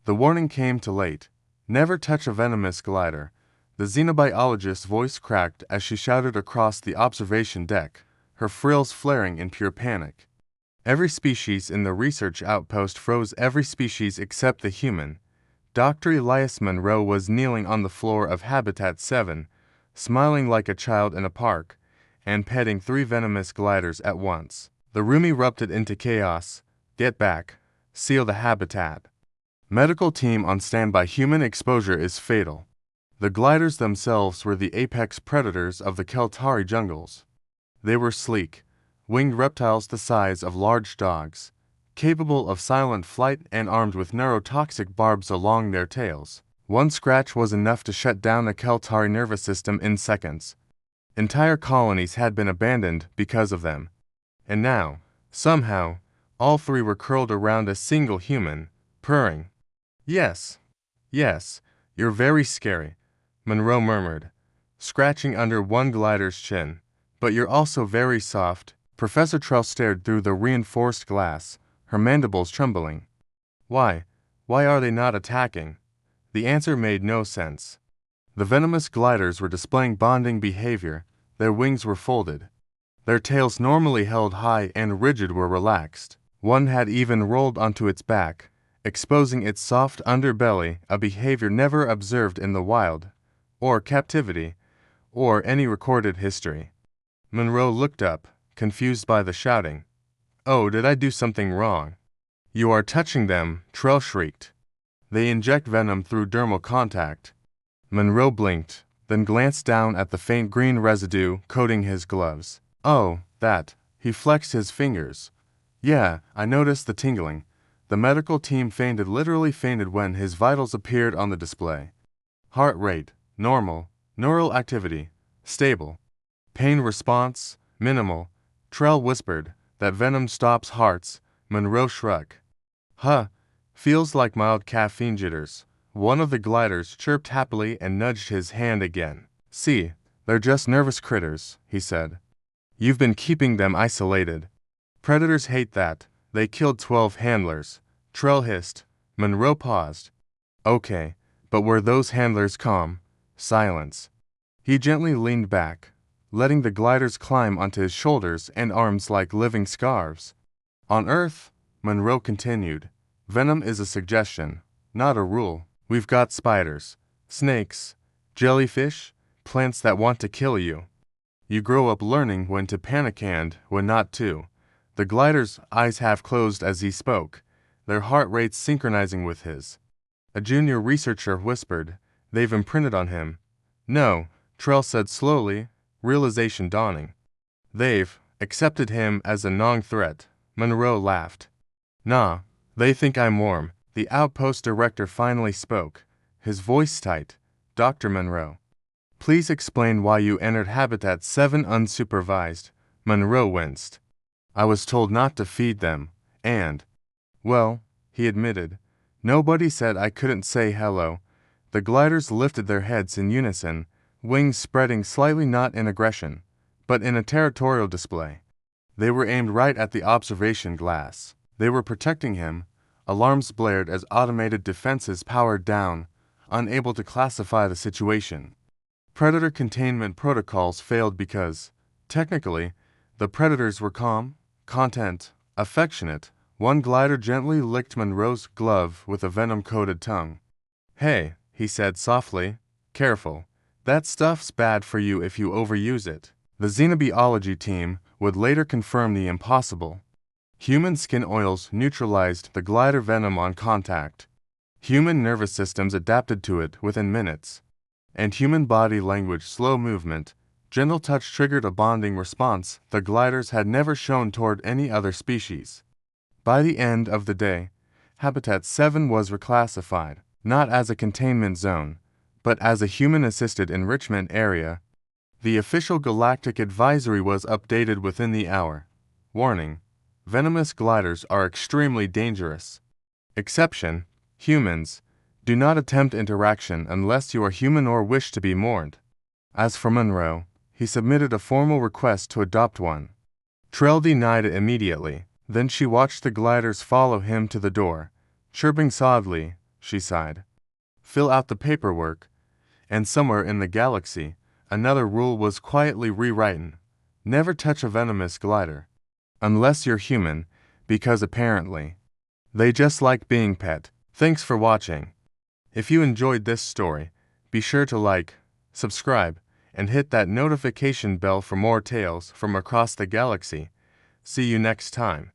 The warning came too late. Never touch a venomous glider. The xenobiologist's voice cracked as she shouted across the observation deck, her frills flaring in pure panic. Every species in the research outpost froze, every species except the human. Dr. Elias Monroe was kneeling on the floor of Habitat 7, smiling like a child in a park, and petting 3 venomous gliders at once. The room erupted into chaos. Get back. Seal the habitat. Medical team on standby. Human exposure is fatal. The gliders themselves were the apex predators of the Keltari jungles. They were sleek, winged reptiles the size of large dogs, capable of silent flight and armed with neurotoxic barbs along their tails. One scratch was enough to shut down a Keltari nervous system in seconds. Entire colonies had been abandoned because of them. And now, somehow, all 3 were curled around a single human, purring. Yes, you're very scary, Monroe murmured, scratching under one glider's chin. But you're also very soft. Professor Trell stared through the reinforced glass, her mandibles trembling. Why are they not attacking? The answer made no sense. The venomous gliders were displaying bonding behavior. Their wings were folded. Their tails, normally held high and rigid, were relaxed. One had even rolled onto its back, exposing its soft underbelly, a behavior never observed in the wild, or captivity, or any recorded history. Monroe looked up, confused by the shouting. Oh, did I do something wrong? You are touching them, Trell shrieked. They inject venom through dermal contact. Monroe blinked, then glanced down at the faint green residue coating his gloves. Oh, that. He flexed his fingers. Yeah, I noticed the tingling. The medical team fainted, literally fainted, when his vitals appeared on the display. Heart rate, normal. Neural activity, stable. Pain response, minimal. Trell whispered, that venom stops hearts. Monroe shrugged. Huh, feels like mild caffeine jitters. One of the gliders chirped happily and nudged his hand again. See, they're just nervous critters, he said. You've been keeping them isolated. Predators hate that. They killed 12 handlers. Trell hissed. Monroe paused. Okay, but were those handlers calm? Silence. He gently leaned back, letting the gliders climb onto his shoulders and arms like living scarves. On Earth, Monroe continued, venom is a suggestion, not a rule. We've got spiders, snakes, jellyfish, plants that want to kill you. You grow up learning when to panic and when not to. The glider's eyes half closed as he spoke, their heart rates synchronizing with his. A junior researcher whispered, they've imprinted on him. No, Trell said slowly, realization dawning. They've accepted him as a non-threat. Monroe laughed. Nah, they think I'm warm. The outpost director finally spoke, his voice tight. Dr. Monroe, please explain why you entered Habitat 7 unsupervised. Monroe winced. I was told not to feed them, and, well, he admitted, nobody said I couldn't say hello. The gliders lifted their heads in unison, wings spreading slightly, not in aggression, but in a territorial display. They were aimed right at the observation glass. They were protecting him. Alarms blared as automated defenses powered down, unable to classify the situation. Predator containment protocols failed because, technically, the predators were calm, content, affectionate. One glider gently licked Monroe's glove with a venom-coated tongue. Hey, he said softly, careful. That stuff's bad for you if you overuse it. The xenobiology team would later confirm the impossible. Human skin oils neutralized the glider venom on contact. Human nervous systems adapted to it within minutes. And human body language, slow movement, gentle touch triggered a bonding response the gliders had never shown toward any other species. By the end of the day, Habitat 7 was reclassified, not as a containment zone, but as a human-assisted enrichment area. The official galactic advisory was updated within the hour. Warning: venomous gliders are extremely dangerous. Exception: humans. Do not attempt interaction unless you are human or wish to be mourned. As for Monroe, he submitted a formal request to adopt one. Trell denied it immediately. Then she watched the gliders follow him to the door, chirping softly, she sighed. Fill out the paperwork. And somewhere in the galaxy, another rule was quietly rewritten. Never touch a venomous glider. Unless you're human, because apparently, they just like being pet. Thanks for watching. If you enjoyed this story, be sure to like, subscribe, and hit that notification bell for more tales from across the galaxy. See you next time.